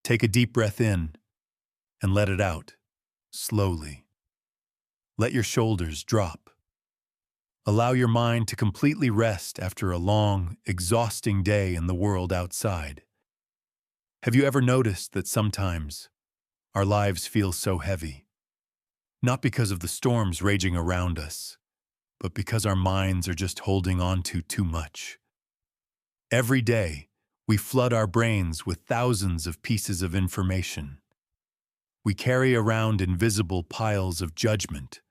Take a deep breath in and let it out, slowly. Let your shoulders drop. Allow your mind to completely rest after a long, exhausting day in the world outside. Have you ever noticed that sometimes our lives feel so heavy? Not because of the storms raging around us, but because our minds are just holding on to too much. Every day, we flood our brains with thousands of pieces of information. We carry around invisible piles of judgment,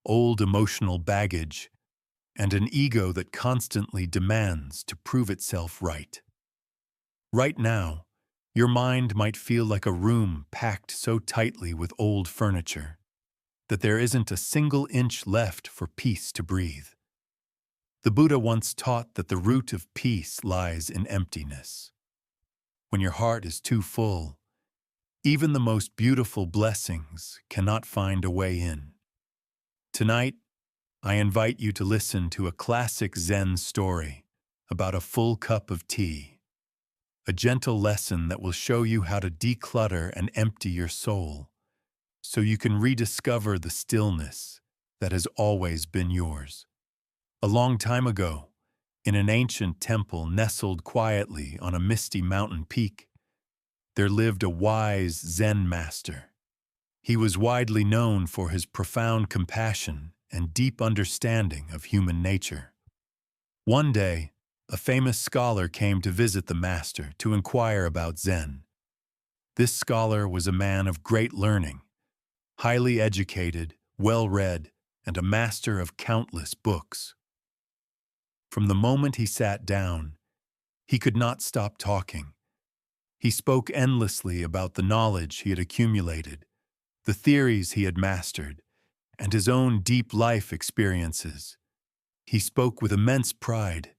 old emotional baggage, and an ego that constantly demands to prove itself right. Right now, your mind might feel like a room packed so tightly with old furniture that there isn't a single inch left for peace to breathe. The Buddha once taught that the root of peace lies in emptiness. When your heart is too full, even the most beautiful blessings cannot find a way in. Tonight, I invite you to listen to a classic Zen story about a full cup of tea, a gentle lesson that will show you how to declutter and empty your soul so you can rediscover the stillness that has always been yours. A long time ago, in an ancient temple nestled quietly on a misty mountain peak, there lived a wise Zen master. He was widely known for his profound compassion and deep understanding of human nature. One day, a famous scholar came to visit the master to inquire about Zen. This scholar was a man of great learning, highly educated, well-read, and a master of countless books. From the moment he sat down, he could not stop talking. He spoke endlessly about the knowledge he had accumulated, the theories he had mastered, and his own deep life experiences. He spoke with immense pride,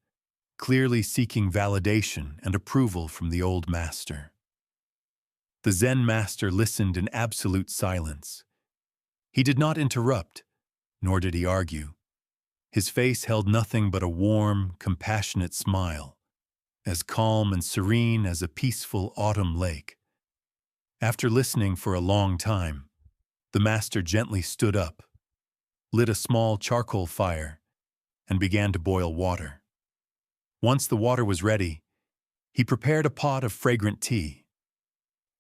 clearly seeking validation and approval from the old master. The Zen master listened in absolute silence. He did not interrupt, nor did he argue. His face held nothing but a warm, compassionate smile, as calm and serene as a peaceful autumn lake. After listening for a long time, the master gently stood up, lit a small charcoal fire, and began to boil water. Once the water was ready, he prepared a pot of fragrant tea.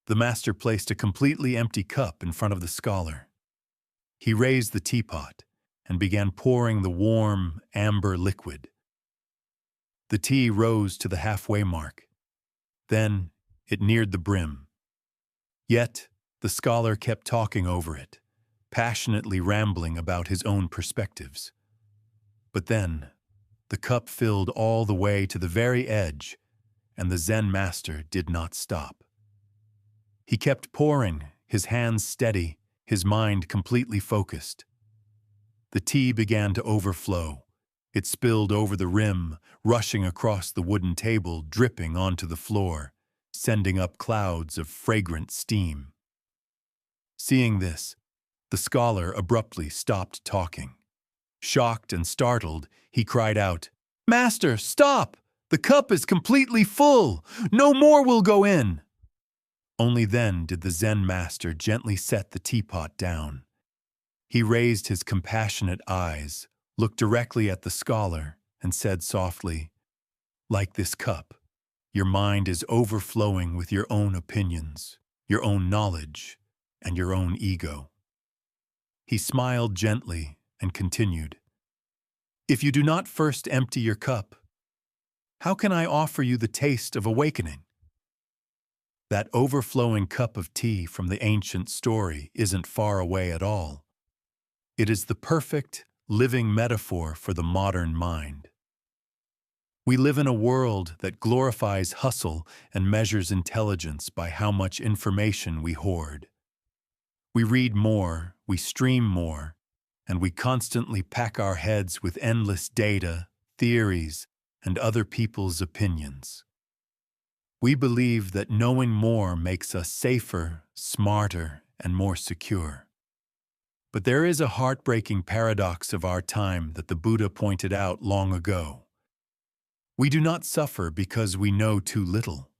The master placed a completely empty cup in front of the scholar. He raised the teapot and began pouring the warm, amber liquid. The tea rose to the halfway mark. Then it neared the brim. Yet the scholar kept talking over it, passionately rambling about his own perspectives. But then, the cup filled all the way to the very edge, and the Zen master did not stop. He kept pouring, his hands steady, his mind completely focused. The tea began to overflow. It spilled over the rim, rushing across the wooden table, dripping onto the floor, sending up clouds of fragrant steam. Seeing this, the scholar abruptly stopped talking. Shocked and startled, he cried out, "Master, stop! The cup is completely full! No more will go in!" Only then did the Zen master gently set the teapot down. He raised his compassionate eyes, looked directly at the scholar, and said softly, "Like this cup, your mind is overflowing with your own opinions, your own knowledge, and your own ego." He smiled gently and continued, "If you do not first empty your cup, how can I offer you the taste of awakening?" That overflowing cup of tea from the ancient story isn't far away at all. It is the perfect, living metaphor for the modern mind. We live in a world that glorifies hustle and measures intelligence by how much information we hoard. We read more, we stream more, and we constantly pack our heads with endless data, theories, and other people's opinions. We believe that knowing more makes us safer, smarter, and more secure. But there is a heartbreaking paradox of our time that the Buddha pointed out long ago. We do not suffer because we know too little.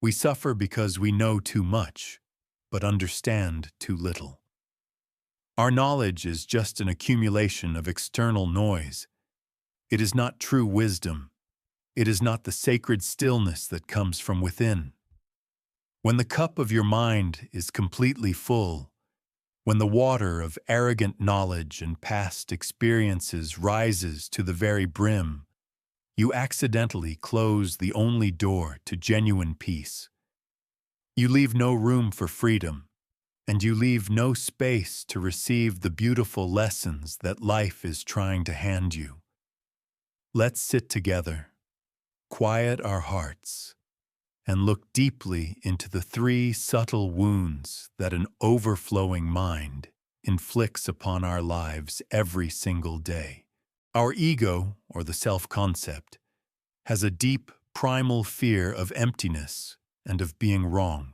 We suffer because we know too much, but understand too little. Our knowledge is just an accumulation of external noise. It is not true wisdom. It is not the sacred stillness that comes from within. When the cup of your mind is completely full, when the water of arrogant knowledge and past experiences rises to the very brim, you accidentally close the only door to genuine peace. You leave no room for freedom, and you leave no space to receive the beautiful lessons that life is trying to hand you. Let's sit together, quiet our hearts, and look deeply into the three subtle wounds that an overflowing mind inflicts upon our lives every single day. Our ego, or the self-concept, has a deep, primal fear of emptiness and of being wrong.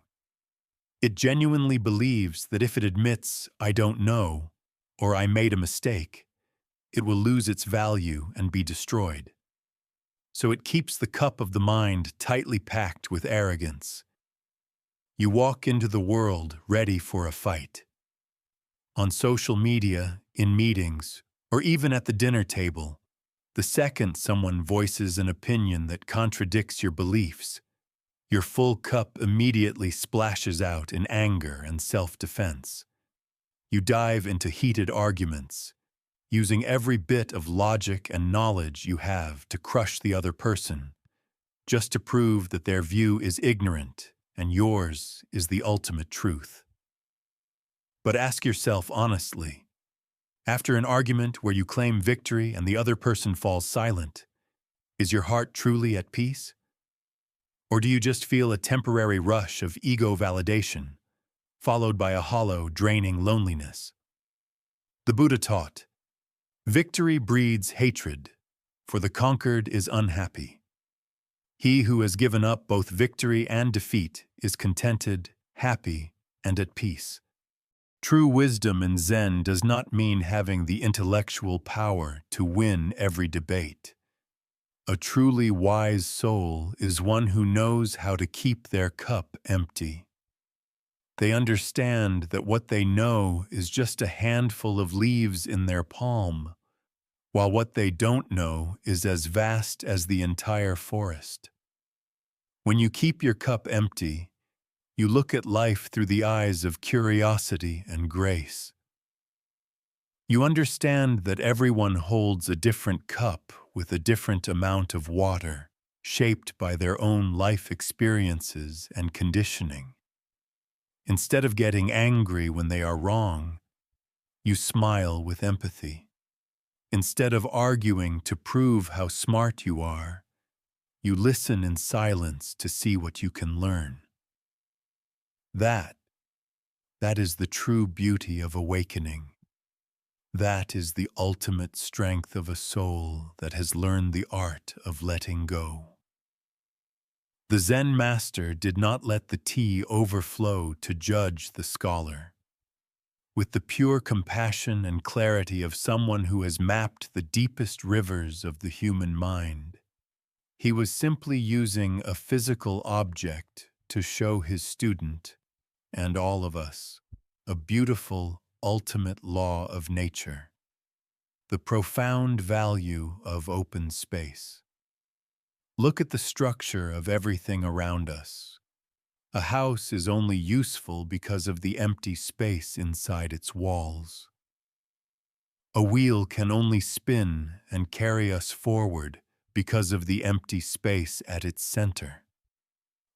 It genuinely believes that if it admits, "I don't know," or "I made a mistake," it will lose its value and be destroyed. So it keeps the cup of the mind tightly packed with arrogance. You walk into the world ready for a fight. On social media, in meetings, or even at the dinner table, the second someone voices an opinion that contradicts your beliefs, your full cup immediately splashes out in anger and self-defense. You dive into heated arguments, using every bit of logic and knowledge you have to crush the other person, just to prove that their view is ignorant and yours is the ultimate truth. But ask yourself honestly, after an argument where you claim victory and the other person falls silent, is your heart truly at peace? Or do you just feel a temporary rush of ego validation, followed by a hollow, draining loneliness? The Buddha taught, "Victory breeds hatred, for the conquered is unhappy. He who has given up both victory and defeat is contented, happy, and at peace." True wisdom in Zen does not mean having the intellectual power to win every debate. A truly wise soul is one who knows how to keep their cup empty. They understand that what they know is just a handful of leaves in their palm, while what they don't know is as vast as the entire forest. When you keep your cup empty, you look at life through the eyes of curiosity and grace. You understand that everyone holds a different cup with a different amount of water, shaped by their own life experiences and conditioning. Instead of getting angry when they are wrong, you smile with empathy. Instead of arguing to prove how smart you are, you listen in silence to see what you can learn. That is the true beauty of awakening. That is the ultimate strength of a soul that has learned the art of letting go. The Zen master did not let the tea overflow to judge the scholar. With the pure compassion and clarity of someone who has mapped the deepest rivers of the human mind, he was simply using a physical object to show his student, and all of us, a beautiful, ultimate law of nature, the profound value of open space. Look at the structure of everything around us. A house is only useful because of the empty space inside its walls. A wheel can only spin and carry us forward because of the empty space at its center.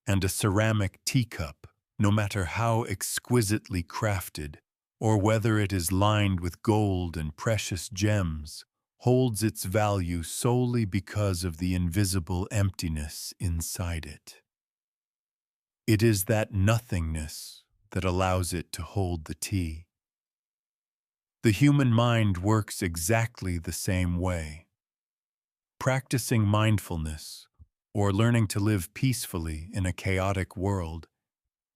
And a ceramic teacup, no matter how exquisitely crafted, or whether it is lined with gold and precious gems, holds its value solely because of the invisible emptiness inside it. It is that nothingness that allows it to hold the tea. The human mind works exactly the same way. Practicing mindfulness, or learning to live peacefully in a chaotic world,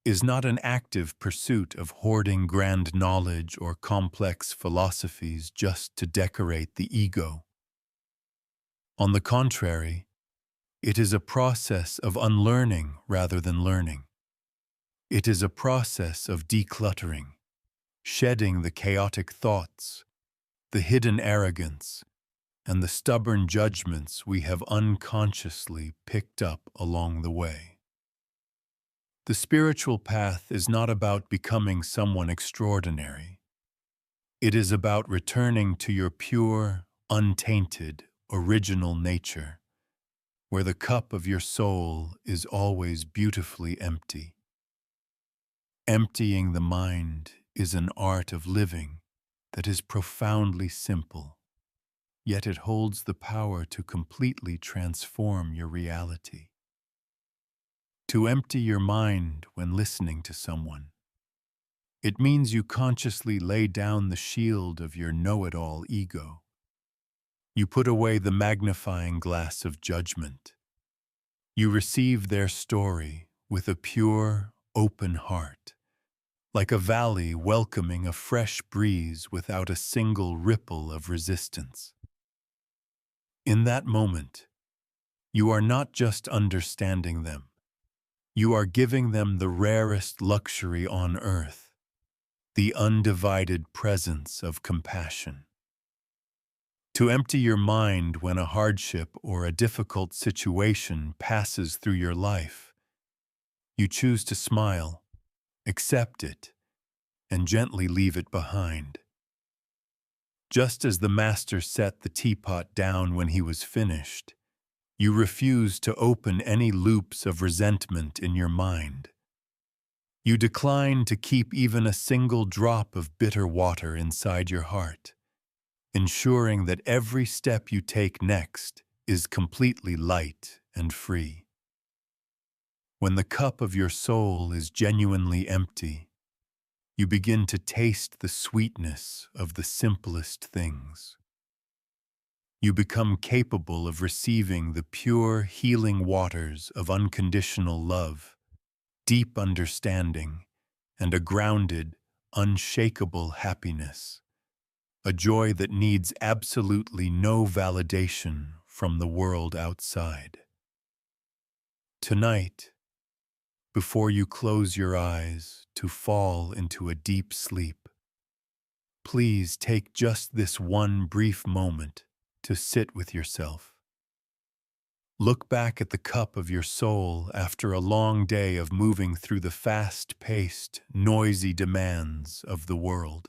is not an active pursuit of hoarding grand knowledge or complex philosophies just to decorate the ego. On the contrary, It is a process of unlearning rather than learning. It is a process of decluttering, shedding the chaotic thoughts, the hidden arrogance, and the stubborn judgments we have unconsciously picked up along the way. The spiritual path is not about becoming someone extraordinary. It is about returning to your pure, untainted, original nature, where the cup of your soul is always beautifully empty. Emptying the mind is an art of living that is profoundly simple, yet it holds the power to completely transform your reality. To empty your mind when listening to someone, it means you consciously lay down the shield of your know-it-all ego. You put away the magnifying glass of judgment. You receive their story with a pure, open heart, like a valley welcoming a fresh breeze without a single ripple of resistance. In that moment, you are not just understanding them, you are giving them the rarest luxury on earth, the undivided presence of compassion. To empty your mind when a hardship or a difficult situation passes through your life, you choose to smile, accept it, and gently leave it behind. Just as the master set the teapot down when he was finished, you refuse to open any loops of resentment in your mind. You decline to keep even a single drop of bitter water inside your heart, ensuring that every step you take next is completely light and free. When the cup of your soul is genuinely empty, you begin to taste the sweetness of the simplest things. You become capable of receiving the pure, healing waters of unconditional love, deep understanding, and a grounded, unshakable happiness, a joy that needs absolutely no validation from the world outside. Tonight, before you close your eyes to fall into a deep sleep, please take just this one brief moment to sit with yourself. Look back at the cup of your soul after a long day of moving through the fast-paced, noisy demands of the world.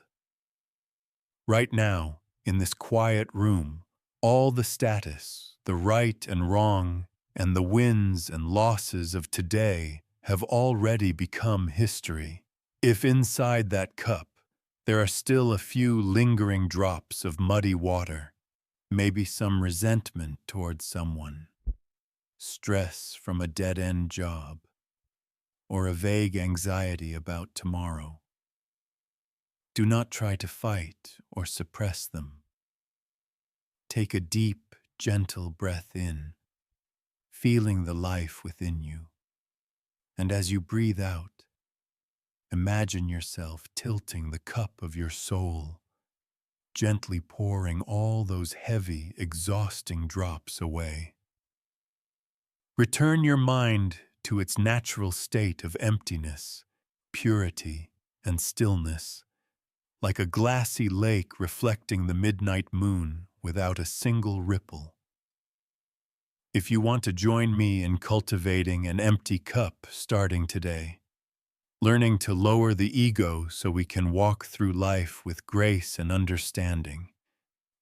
Right now, in this quiet room, all the status, the right and wrong, and the wins and losses of today have already become history. If inside that cup there are still a few lingering drops of muddy water, maybe some resentment towards someone, stress from a dead-end job, or a vague anxiety about tomorrow, do not try to fight or suppress them. Take a deep, gentle breath in, feeling the life within you. And as you breathe out, imagine yourself tilting the cup of your soul, gently pouring all those heavy, exhausting drops away. Return your mind to its natural state of emptiness, purity, and stillness, like a glassy lake reflecting the midnight moon without a single ripple. If you want to join me in cultivating an empty cup starting today, learning to lower the ego so we can walk through life with grace and understanding,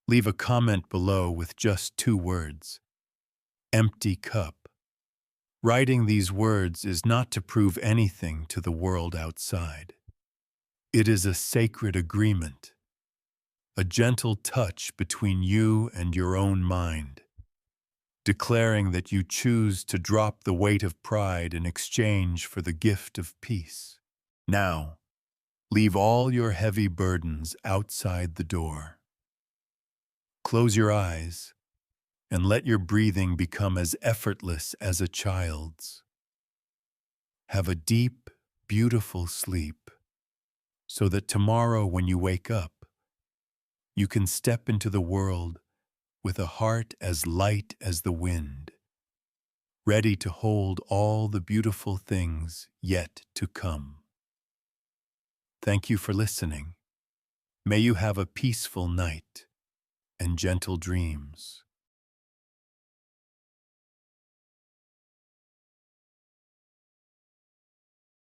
leave a comment below with just 2 words: empty cup. Writing these words is not to prove anything to the world outside. It is a sacred agreement, a gentle touch between you and your own mind, declaring that you choose to drop the weight of pride in exchange for the gift of peace. Now, leave all your heavy burdens outside the door. Close your eyes and let your breathing become as effortless as a child's. Have a deep, beautiful sleep so that tomorrow when you wake up, you can step into the world with a heart as light as the wind, ready to hold all the beautiful things yet to come. Thank you for listening. May you have a peaceful night and gentle dreams.